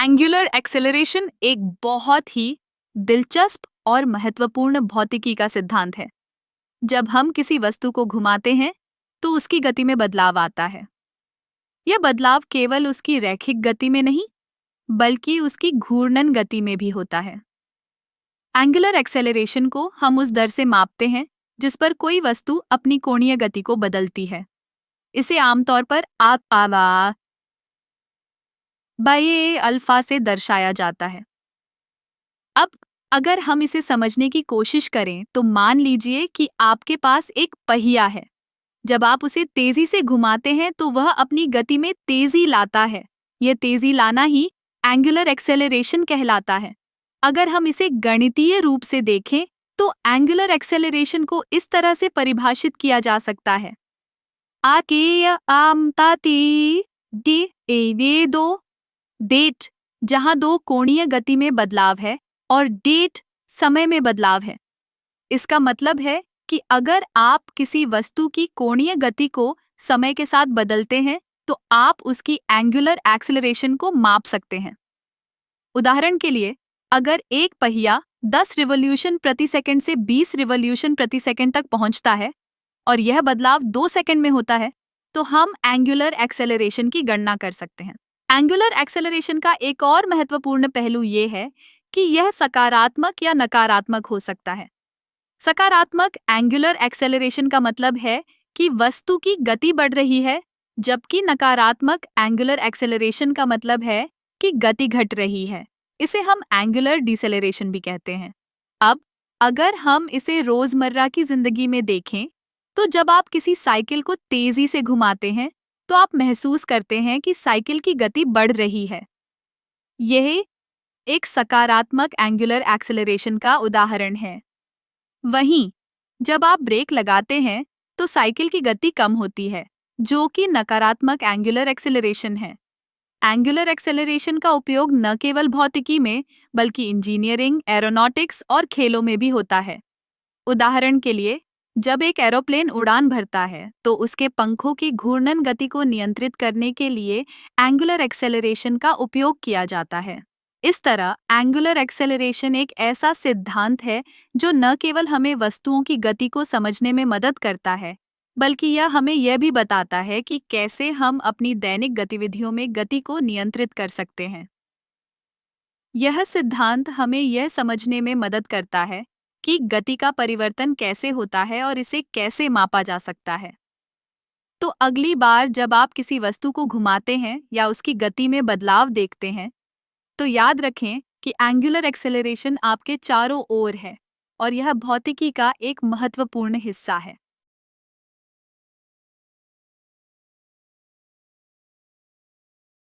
Angular acceleration एक बहुत ही दिलचस्प और महत्वपूर्ण भौतिकी का सिद्धांत है। जब हम किसी वस्तु को घुमाते हैं तो उसकी गति में बदलाव आता है। यह बदलाव केवल उसकी रैखिक गति में नहीं, बल्कि उसकी घूर्णन गति में भी होता है। एंगुलर एक्सेलरेशन को हम उस दर से मापते हैं जिस पर कोई वस्तु अपनी कोणीय गति को बदलती है। इसे आमतौर पर बाय अल्फा से दर्शाया जाता है। अब अगर हम इसे समझने की कोशिश करें तो मान लीजिए कि आपके पास एक पहिया है। जब आप उसे तेजी से घुमाते हैं तो वह अपनी गति में तेजी लाता है। यह तेजी लाना ही एंगुलर एक्सेलरेशन कहलाता है। अगर हम इसे गणितीय रूप से देखें तो एंगुलर एक्सेलरेशन को इस तरह से परिभाषित किया जा सकता है। डेट जहां दो कोणीय गति में बदलाव है और डेट समय में बदलाव है। इसका मतलब है कि अगर आप किसी वस्तु की कोणीय गति को समय के साथ बदलते हैं तो आप उसकी एंगुलर एक्सेलरेशन को माप सकते हैं। उदाहरण के लिए, अगर एक पहिया 10 रिवॉल्यूशन प्रति सेकंड से 20 रिवॉल्यूशन प्रति सेकंड तक पहुंचता है और यह बदलाव 2 सेकंड में होता है, तो हम एंगुलर एक्सेलरेशन की गणना कर सकते हैं। एंगुलर एक्सेलरेशन का एक और महत्वपूर्ण पहलू ये है कि यह सकारात्मक या नकारात्मक हो सकता है। सकारात्मक एंगुलर एक्सेलरेशन का मतलब है कि वस्तु की गति बढ़ रही है, जबकि नकारात्मक एंगुलर एक्सेलरेशन का मतलब है कि गति घट रही है। इसे हम एंगुलर डिसेलरेशन भी कहते हैं। अब अगर हम इसे रोजमर्रा की जिंदगी में देखें तो जब आप किसी साइकिल को तेजी से घुमाते हैं तो आप महसूस करते हैं कि साइकिल की गति बढ़ रही है। यह एक सकारात्मक एंगुलर एक्सेलरेशन का उदाहरण है। वहीं जब आप ब्रेक लगाते हैं तो साइकिल की गति कम होती है, जो कि नकारात्मक एंगुलर एक्सेलरेशन है। एंगुलर एक्सेलरेशन का उपयोग न केवल भौतिकी में बल्कि इंजीनियरिंग, एरोनॉटिक्स और खेलों में भी होता है। उदाहरण के लिए, जब एक एरोप्लेन उड़ान भरता है तो उसके पंखों की घूर्णन गति को नियंत्रित करने के लिए एंगुलर एक्सेलरेशन का उपयोग किया जाता है। इस तरह एंगुलर एक्सेलरेशन एक ऐसा सिद्धांत है जो न केवल हमें वस्तुओं की गति को समझने में मदद करता है, बल्कि यह हमें यह भी बताता है कि कैसे हम अपनी दैनिक गतिविधियों में गति को नियंत्रित कर सकते हैं। यह सिद्धांत हमें यह समझने में मदद करता है कि गति का परिवर्तन कैसे होता है और इसे कैसे मापा जा सकता है। तो अगली बार जब आप किसी वस्तु को घुमाते हैं या उसकी गति में बदलाव देखते हैं, तो याद रखें कि एंगुलर एक्सेलरेशन आपके चारों ओर है और यह भौतिकी का एक महत्वपूर्ण हिस्सा है।